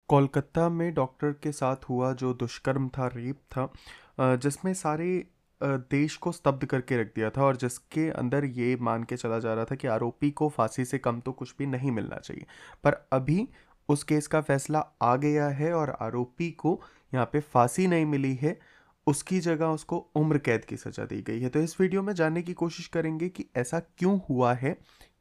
कोलकाता में डॉक्टर के साथ हुआ जो दुष्कर्म था, रेप था, जिसमें सारे देश को स्तब्ध करके रख दिया था और जिसके अंदर ये मान के चला जा रहा था कि आरोपी को फांसी से कम तो कुछ भी नहीं मिलना चाहिए। पर अभी उस केस का फैसला आ गया है और आरोपी को यहाँ पे फांसी नहीं मिली है, उसकी जगह उसको उम्र कैद की सज़ा दी गई है। तो इस वीडियो में जानने की कोशिश करेंगे कि ऐसा क्यों हुआ है।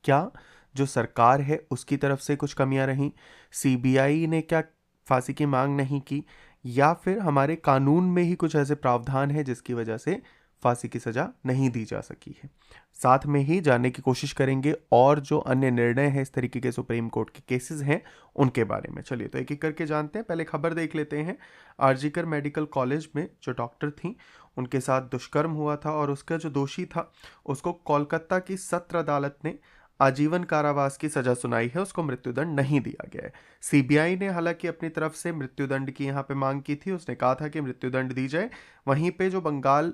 क्या जो सरकार है उसकी तरफ से कुछ कमियां रहीं, सीबीआई ने क्या फांसी की मांग नहीं की, या फिर हमारे कानून में ही कुछ ऐसे प्रावधान है जिसकी वजह से फांसी की सजा नहीं दी जा सकी है। साथ में ही जानने की कोशिश करेंगे और जो अन्य निर्णय हैं इस तरीके के सुप्रीम कोर्ट के केसेस हैं उनके बारे में। चलिए तो एक एक करके जानते हैं। पहले खबर देख लेते हैं। आरजीकर मेडिकल कॉलेज में जो डॉक्टर थी उनके साथ दुष्कर्म हुआ था और उसका जो दोषी था उसको कोलकाता की सत्र अदालत ने आजीवन कारावास की सजा सुनाई है, उसको मृत्युदंड नहीं दिया गया है। सीबीआई ने हालांकि अपनी तरफ से मृत्युदंड की यहाँ पे मांग की थी, उसने कहा था कि मृत्युदंड दी जाए। वहीं पे जो बंगाल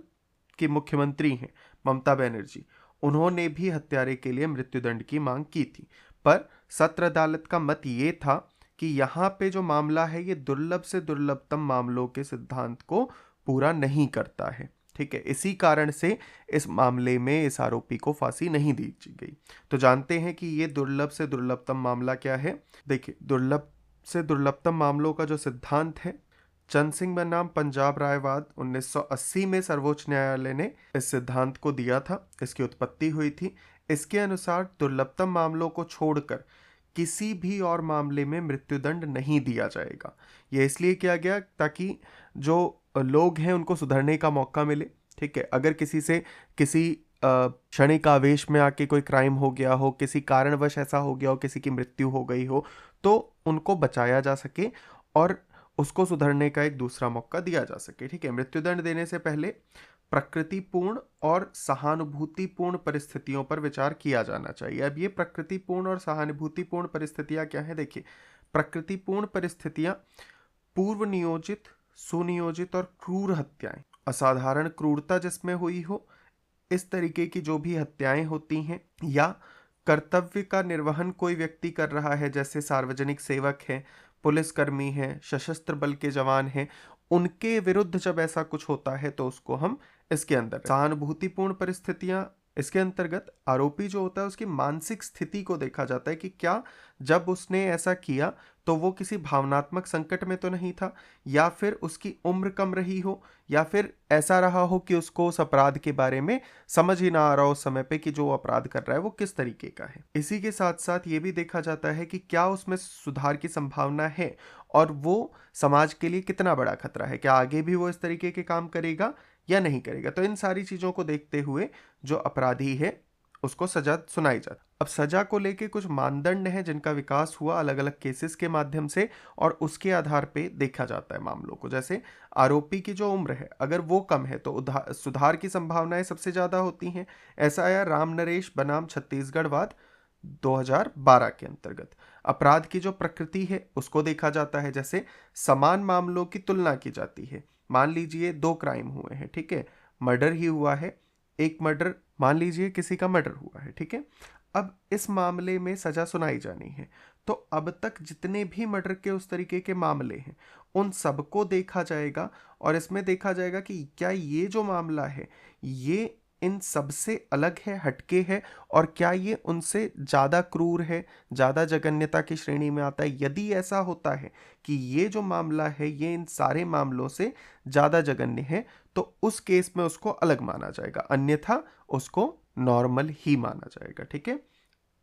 की मुख्यमंत्री हैं ममता बनर्जी, उन्होंने भी हत्यारे के लिए मृत्युदंड की मांग की थी। पर सत्र अदालत का मत ये था कि यहाँ पे जो मामला है ये दुर्लभ से दुर्लभतम मामलों के सिद्धांत को पूरा नहीं करता है। ठीक है, इसी कारण से इस मामले में इस आरोपी को फांसी नहीं दी गई। तो जानते हैं कि ये दुर्लभ से दुर्लभतम मामला क्या है। देखिए, दुर्लभ से दुर्लभतम मामलों का जो सिद्धांत है, चंद सिंह बनाम पंजाब रायवाद 1980 में सर्वोच्च न्यायालय ने इस सिद्धांत को दिया था, इसकी उत्पत्ति हुई थी। इसके अनुसार दुर्लभतम मामलों को छोड़कर किसी भी और मामले में मृत्युदंड नहीं दिया जाएगा। यह इसलिए किया गया ताकि जो लोग हैं उनको सुधरने का मौका मिले। ठीक है, अगर किसी से किसी क्षणिक आवेश में आके कोई क्राइम हो गया हो, किसी कारणवश ऐसा हो गया हो, किसी की मृत्यु हो गई हो, तो उनको बचाया जा सके और उसको सुधरने का एक दूसरा मौका दिया जा सके। ठीक है, मृत्युदंड देने से पहले प्रकृतिपूर्ण और सहानुभूतिपूर्ण परिस्थितियों पर विचार किया जाना चाहिए। अब ये प्रकृतिपूर्ण और सहानुभूतिपूर्ण परिस्थितियां क्या है? देखिए, प्रकृतिपूर्ण परिस्थितियां पूर्व नियोजित, सुनियोजित और क्रूर हत्याएं, असाधारण क्रूरता जिसमें हुई हो, इस तरीके की जो भी हत्याएं होती हैं, या कर्तव्य का निर्वहन कोई व्यक्ति कर रहा है, जैसे सार्वजनिक सेवक है, पुलिसकर्मी है, सशस्त्र बल के जवान हैं, उनके विरुद्ध जब ऐसा कुछ होता है तो उसको हम इसके अंदर सहानुभूतिपूर्ण परिस्थितियां। इसके अंतर्गत आरोपी जो होता है उसकी मानसिक स्थिति को देखा जाता है कि क्या जब उसने ऐसा किया तो वो किसी भावनात्मक संकट में तो नहीं था, या फिर उसकी उम्र कम रही हो, या फिर ऐसा रहा हो कि उसको उस अपराध के बारे में समझ ही ना आ रहा हो उस समय पे कि जो अपराध कर रहा है वो किस तरीके का है। इसी के साथ साथ ये भी देखा जाता है कि क्या उसमें सुधार की संभावना है और वो समाज के लिए कितना बड़ा खतरा है, क्या आगे भी वो इस तरीके के काम करेगा या नहीं करेगा। तो इन सारी चीजों को देखते हुए जो अपराधी है उसको सजा सुनाई जाती। अब सजा को लेके कुछ मानदंड हैं जिनका विकास हुआ अलग अलग केसेस के माध्यम से, और उसके आधार पे देखा जाता है मामलों को। जैसे आरोपी की जो उम्र है अगर वो कम है तो सुधार की संभावनाएं सबसे ज्यादा होती हैं। ऐसा आया राम नरेश बनाम छत्तीसगढ़ वाद 2012 के अंतर्गत। अपराध की जो प्रकृति है उसको देखा जाता है, जैसे समान मामलों की तुलना की जाती है। मान लीजिए दो क्राइम हुए हैं, ठीक है, मर्डर ही हुआ है, एक मर्डर, मान लीजिए किसी का मर्डर हुआ है, ठीक है। अब इस मामले में सजा सुनाई जानी है, तो अब तक जितने भी मर्डर के उस तरीके के मामले हैं उन सबको देखा जाएगा और इसमें देखा जाएगा कि क्या ये जो मामला है ये इन सबसे अलग है, हटके है, और क्या ये उनसे ज़्यादा क्रूर है, ज़्यादा जघन्यता की श्रेणी में आता है। यदि ऐसा होता है कि ये जो मामला है ये इन सारे मामलों से ज़्यादा जघन्य है तो उस केस में उसको अलग माना जाएगा, अन्यथा उसको नॉर्मल ही माना जाएगा। ठीक है,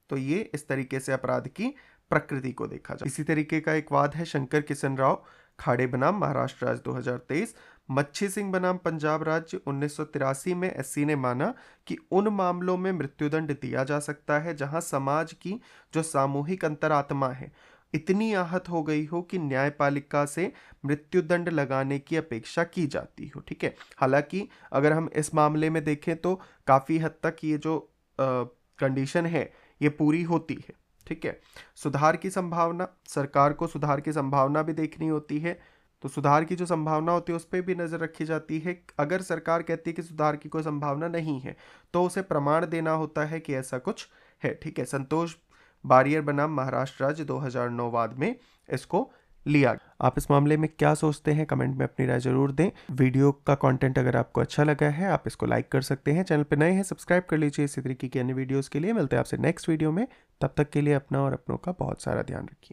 तो ये इस तरीके से अपराध की प्रकृति को देखा जाए। इसी तरीके का एक वाद है शंकर किशन राव खाड़े बनाम महाराष्ट्र राज्य 2023, मच्छी सिंह बनाम पंजाब राज्य 1983 में एससी ने माना कि उन मामलों में मृत्युदंड दिया जा सकता है जहां समाज की जो सामूहिक अंतरात्मा है इतनी आहत हो गई हो कि न्यायपालिका से मृत्युदंड लगाने की अपेक्षा की जाती हो। ठीक है, हालांकि अगर हम इस मामले में देखें तो काफी हद तक ये जो कंडीशन है ये पूरी होती है। ठीक है, सुधार की संभावना, सरकार को सुधार की संभावना भी देखनी होती है, तो सुधार की जो संभावना होती है उस पर भी नजर रखी जाती है। अगर सरकार कहती है कि सुधार की कोई संभावना नहीं है तो उसे प्रमाण देना होता है कि ऐसा कुछ है। ठीक है, संतोष बारियर बनाम महाराष्ट्र राज्य 2009 वाद में इसको लिया। आप इस मामले में क्या सोचते हैं, कमेंट में अपनी राय जरूर दें। वीडियो का कंटेंट अगर आपको अच्छा लगा है आप इसको लाइक कर सकते हैं। चैनल पर नए हैं सब्सक्राइब कर लीजिए इसी तरीके की अन्य वीडियोस के लिए। मिलते हैं आपसे नेक्स्ट वीडियो में, तब तक के लिए अपना और अपनों का बहुत सारा ध्यान रखिए।